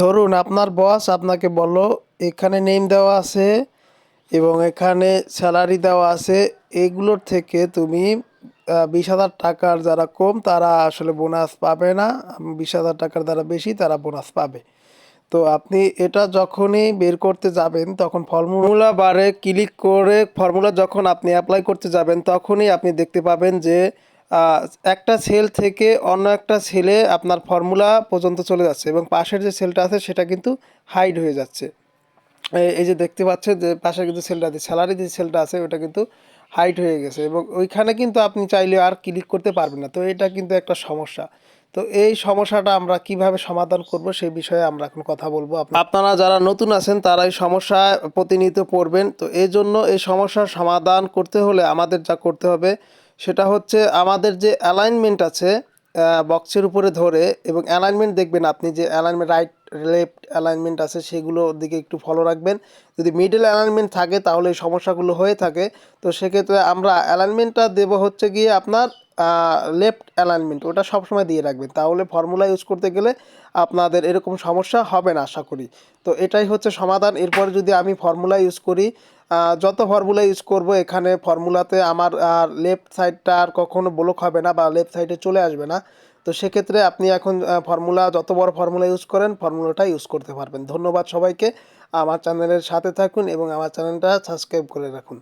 ধরুন আপনার বস আপনাকে বলল এখানে নেম দেওয়া আছে এবং এখানে স্যালারি দেওয়া আছে, এগুলোর থেকে তুমি 20,000 টাকার যারা কম তারা আসলে বোনাস পাবে না, 20,000 টাকার যারা বেশি তারা বোনাস পাবে। তো আপনি এটা যখনই বের করতে যাবেন তখন ফর্মুলা বারে ক্লিক করে ফর্মুলা যখন আপনি অ্যাপ্লাই করতে যাবেন তখনই আপনি দেখতে পাবেন যে আহ, একটা সেল থেকে অন্য একটা সেলে আপনার ফর্মুলা পর্যন্ত চলে যাচ্ছে এবং পাশের যে সেলটা আছে সেটা কিন্তু হাইড হয়ে যাচ্ছে। এই যে দেখতে পাচ্ছেন যে পাশে কিন্তু সেলটা আছে, স্যালারি যে সেলটা আছে ওটা কিন্তু হাইড হয়ে গেছে এবং ওইখানে কিন্তু আপনি চাইলে আর ক্লিক করতে পারবেন না। তো এটা কিন্তু একটা সমস্যা। তো এই সমস্যাটা আমরা কিভাবে সমাধান করব সেই বিষয়ে আমরা এখন কথা বলবো। আপনারা যারা নতুন আছেন তারা এই সমস্যায় প্রতিনিয়ত পড়বেন। তো এই জন্য এই সমস্যার সমাধান করতে হলে আমাদের যা করতে হবে সেটা হচ্ছে আমাদের যে অ্যালাইনমেন্ট আছে বক্সের উপরে ধরে, এবং অ্যালাইনমেন্ট দেখবেন আপনি যে অ্যালাইনমেন্ট রাইট লেফট অ্যালাইনমেন্ট আছে সেগুলোর দিকে একটু ফলো রাখবেন। যদি মিডল অ্যালাইনমেন্ট থাকে তাহলে এই সমস্যাগুলো হয়ে থাকে। তো সেক্ষেত্রে আমরা অ্যালাইনমেন্টটা দেবো হচ্ছে গিয়ে আপনার লেফট অ্যালাইনমেন্ট, ওটা সবসময় দিয়ে রাখবেন, তাহলে ফর্মুলা ইউজ করতে গেলে আপনাদের এরকম সমস্যা হবে না আশা করি। তো এটাই হচ্ছে সমাধান। এরপরে যদি আমি ফর্মুলা ইউজ করি, যত ফর্মুলা ইউজ করব এখানে ফর্মুলাতে আমার লেফট সাইডটা আর কখনো ব্লক হবে না বা লেফট সাইডে চলে আসবে না। তো সেক্ষেত্রে আপনি এখন ফর্মুলা যত বড় ফর্মুলা ইউজ করেন ফর্মুলাটা ইউজ করতে পারবেন। ধন্যবাদ সবাইকে। আমার চ্যানেলের সাথে থাকুন এবং আমার চ্যানেলটা সাবস্ক্রাইব করে রাখুন।